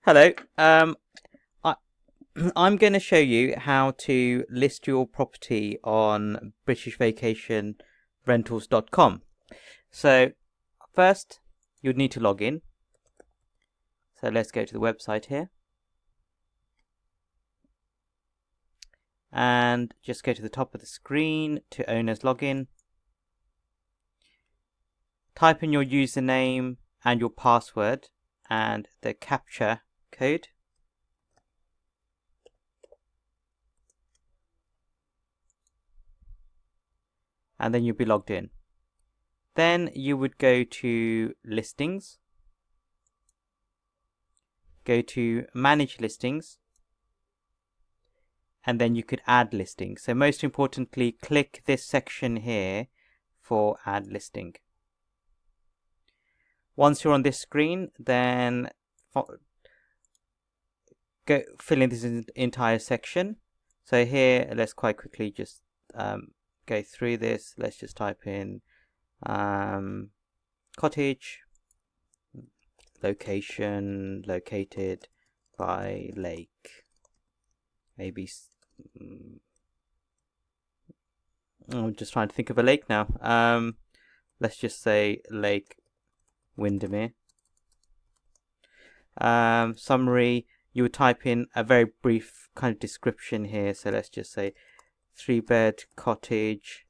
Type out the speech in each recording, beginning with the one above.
Hello. I, I'm going to show you how to list your property on BritishVacationRentals.com. So first, you'd need to log in. So let's go to the website here. And just go to the top of the screen to owner's login. Type in your username and your password and the captcha code. And then you'll be logged in. Then you would go to listings, go to manage listings, and then you could add listing. So most importantly, click this section here for add listing. Once you're on this screen, then go fill in this entire section. So here, let's quite quickly just go through this. Let's just type in cottage, location, located by lake, maybe. I'm just trying to think of a lake now. Let's just say Lake Windermere. Summary, you would type in a very brief kind of description here. So let's just say 3-bed cottage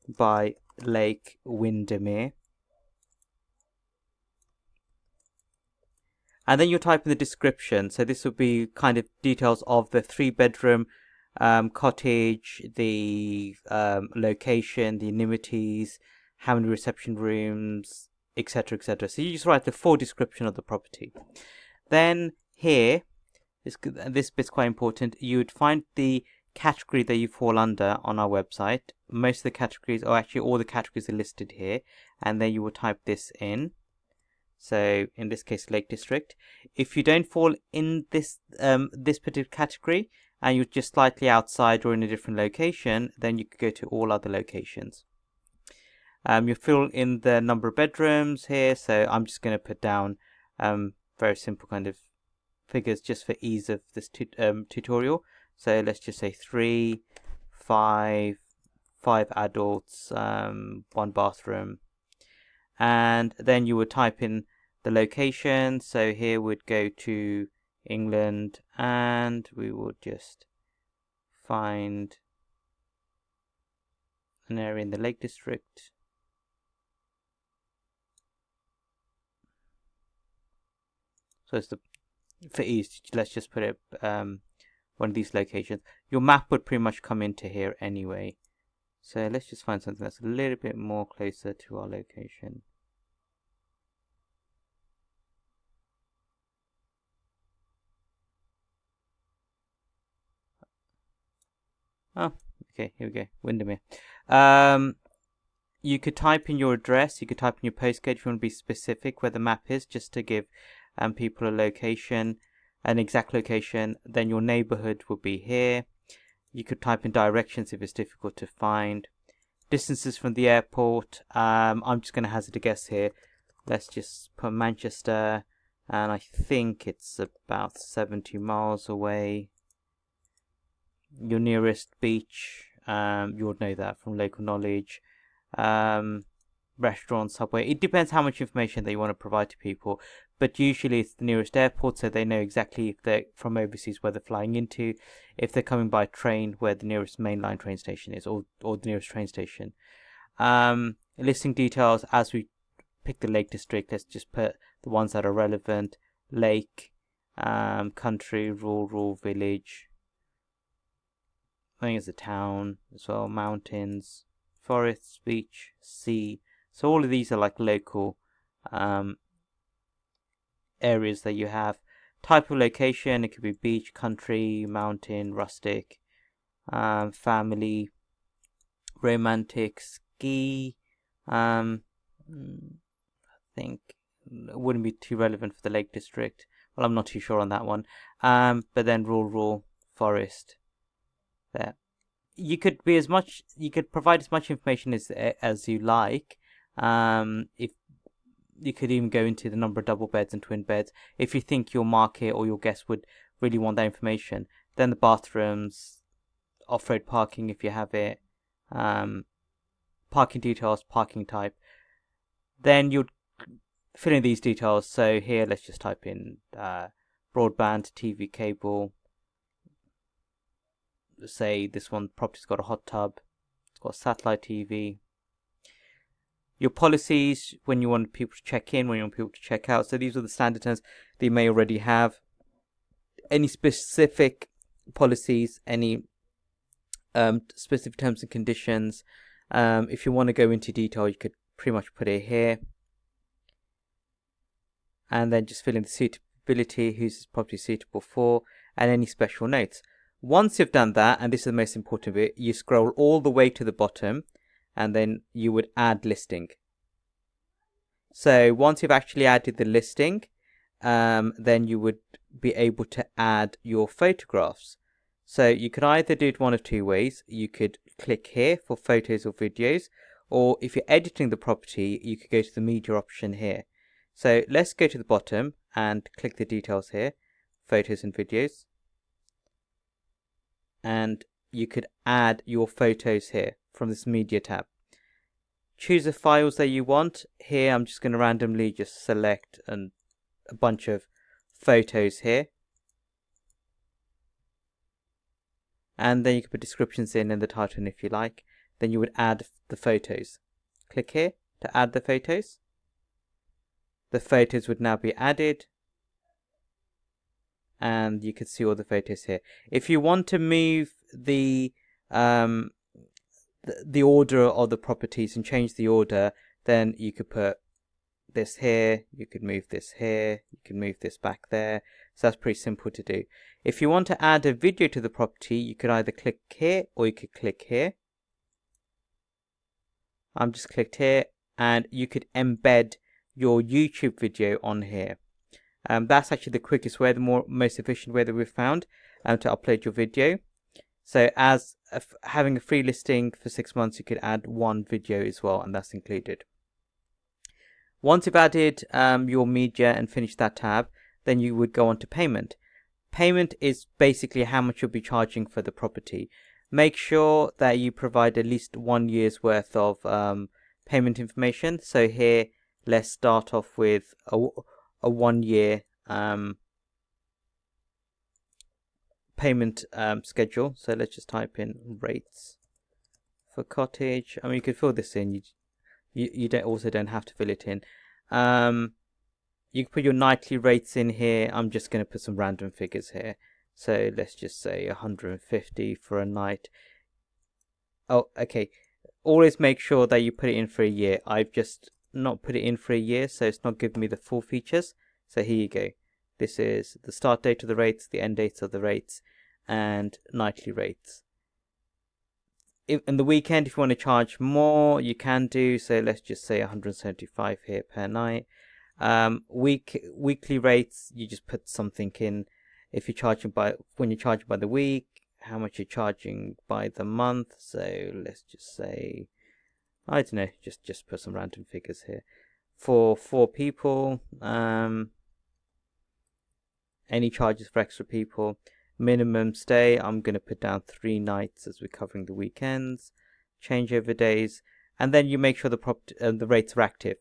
by Lake Windermere. And then you type in the description. So this would be kind of details of the 3-bedroom cottage, the location, the amenities, how many reception rooms, etc., etc. So you just write the full description of the property. Then here, this bit's quite important. You would find the category that you fall under on our website. Most of the categories, or actually all the categories, are listed here, and then you will type this in. So in this case, Lake District. If you don't fall in this this particular category and you're just slightly outside or in a different location, then you could go to all other locations. You fill in the number of bedrooms here. So I'm just going to put down very simple kind of figures just for ease of this tutorial. So let's just say 3, 5 adults, 1 bathroom. And then you would type in the location. So here we'd go to England and we would just find an area in the Lake District. So it's for ease, let's just put it one of these locations. Your map would pretty much come into here anyway. So let's just find something that's a little bit more closer to our location. Oh, okay, here we go, Windermere. You could type in your address, you could type in your postcode if you want to be specific where the map is, just to give people a location, an exact location. Then your neighborhood would be here. You could type in directions if it's difficult to find. Distances from the airport, I'm just going to hazard a guess here. Let's just put Manchester, and I think it's about 70 miles away. Your nearest beach, you would know that from local knowledge. Restaurant, subway, it depends how much information that you want to provide to people, but usually it's the nearest airport, so they know exactly if they're from overseas where they're flying into, if they're coming by train where the nearest mainline train station is, or the nearest train station. Listing details, as we pick the Lake District, let's just put the ones that are relevant. Lake, country, rural, village, I think it's a town as well, mountains, forests, beach, sea. So all of these are like local areas that you have. Type of location, it could be beach, country, mountain, rustic, family, romantic, ski. I think it wouldn't be too relevant for the Lake District. Well, I'm not too sure on that one. But then rural, forest. There. You could provide as much information as you like. If you could even go into the number of double beds and twin beds if you think your market or your guests would really want that information. Then the bathrooms, off-road parking if you have it, parking details, parking type. Then you'd fill in these details. So here, let's just type in broadband, TV cable. Say this one property's got a hot tub, it's got satellite TV. Your policies, when you want people to check in, when you want people to check out. So these are the standard terms that you may already have. Any specific policies, any specific terms and conditions. If you want to go into detail, you could pretty much put it here. And then just fill in the suitability, who's this property suitable for, and any special notes. Once you've done that, and this is the most important bit, you scroll all the way to the bottom, and then you would add listing. So once you've actually added the listing, then you would be able to add your photographs. So you could either do it one of two ways. You could click here for photos or videos, or if you're editing the property, you could go to the media option here. So let's go to the bottom and click the details here, photos and videos. And you could add your photos here from this media tab. Choose the files that you want. Here I'm just going to randomly just select a bunch of photos here. And then you can put descriptions in and the title if you like. Then you would add the photos. Click here to add the photos. The photos would now be added. And you can see all the photos here. If you want to move the order of the properties and change the order, then you could put this here, you could move this here, you can move this back there. So that's pretty simple to do. If you want to add a video to the property, you could either click here or you could click here. I'm just clicked here, and you could embed your YouTube video on here. That's actually the quickest way, the most efficient way that we've found to upload your video. So as having a free listing for 6 months, you could add one video as well, and that's included. Once you've added your media and finished that tab, then you would go on to payment. Payment is basically how much you'll be charging for the property. Make sure that you provide at least 1 year's worth of payment information. So here, let's start off with a 1 year payment schedule. So let's just type in rates for cottage. I mean, you could fill this in. You don't have to fill it in. You can put your nightly rates in here. I'm just going to put some random figures here. So let's just say 150 for a night. Oh, okay. Always make sure that you put it in for a year. I've just not put it in for a year, so it's not giving me the full features. So here you go. This is the start date of the rates, the end dates of the rates, and nightly rates. In the weekend, if you want to charge more, you can do. So let's just say 175 here per night. Weekly rates, you just put something in. If you're charging when you're charging by the week, how much you're charging by the month. So let's just say, I don't know, just put some random figures here. For 4 people, any charges for extra people. Minimum stay, I'm going to put down 3 nights as we're covering the weekends. Changeover days, and then you make sure the rates are active.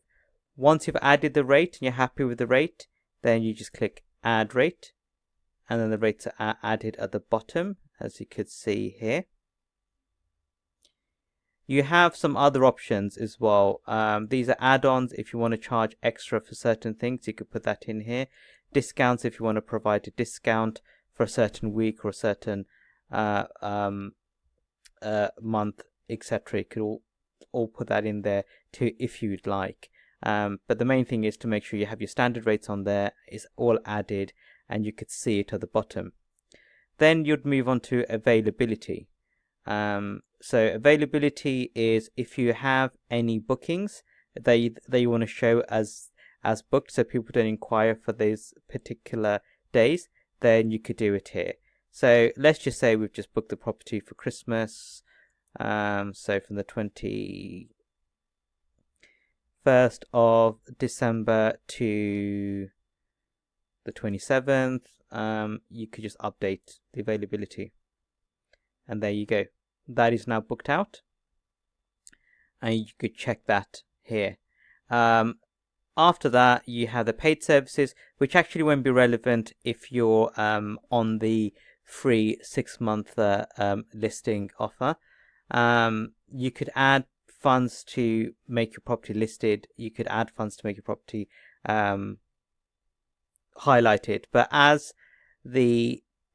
Once you've added the rate and you're happy with the rate, then you just click add rate, and then the rates are added at the bottom, as you could see here. You have some other options as well. These are add-ons. If you want to charge extra for certain things, you could put that in here. Discounts, if you want to provide a discount for a certain week or a certain month, etc. You could all put that in there too if you'd like. But the main thing is to make sure you have your standard rates on there. It's all added and you could see it at the bottom. Then you'd move on to availability. So availability is if you have any bookings that you want to show as booked, so people don't inquire for those particular days, then you could do it here. So let's just say we've just booked the property for Christmas. So from the 1st of December to the 27th, you could just update the availability. And there you go. That is now booked out. And you could check that here. After that, you have the paid services, which actually won't be relevant if you're on the free 6-month listing offer. You could add funds to make your property listed. You could add funds to make your property highlighted. But as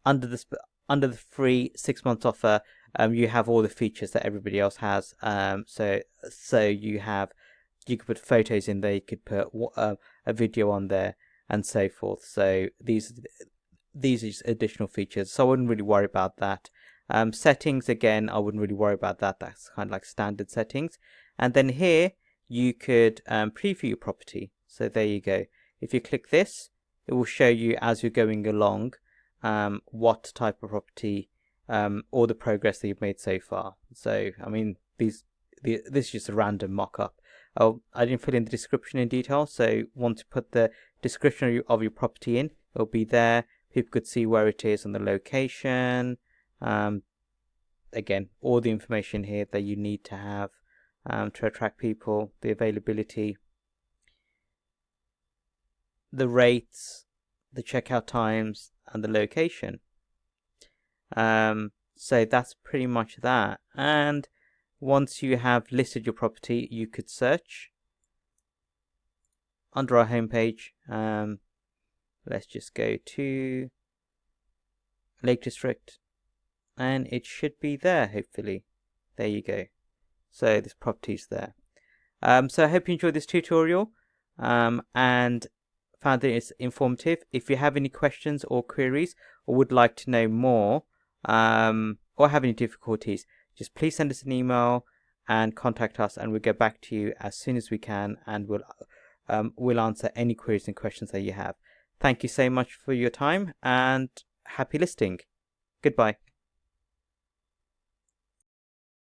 under the free 6 months offer, you have all the features that everybody else has. So you could put photos in there, you could put a video on there, and so forth. So these are just additional features, so I wouldn't really worry about that. Settings, again, I wouldn't really worry about that. That's kind of like standard settings. And then here you could preview your property. So there you go. If you click this, it will show you as you're going along what type of property or the progress that you've made so far. So I mean, this is just a random mock-up. Oh, I didn't fill in the description in detail, so once you put the description of your property in, it'll be there. People could see where it is and the location. Again, all the information here that you need to have to attract people, the availability, the rates, the checkout times, and the location. So that's pretty much that. And once you have listed your property, you could search under our homepage. Let's just go to Lake District, and it should be there, hopefully. There you go. So this property's there. So I hope you enjoyed this tutorial and found that it's informative. If you have any questions or queries, or would like to know more, or have any difficulties, just please send us an email and contact us, and we'll get back to you as soon as we can, and we'll answer any queries and questions that you have. Thank you so much for your time, and happy listing. Goodbye.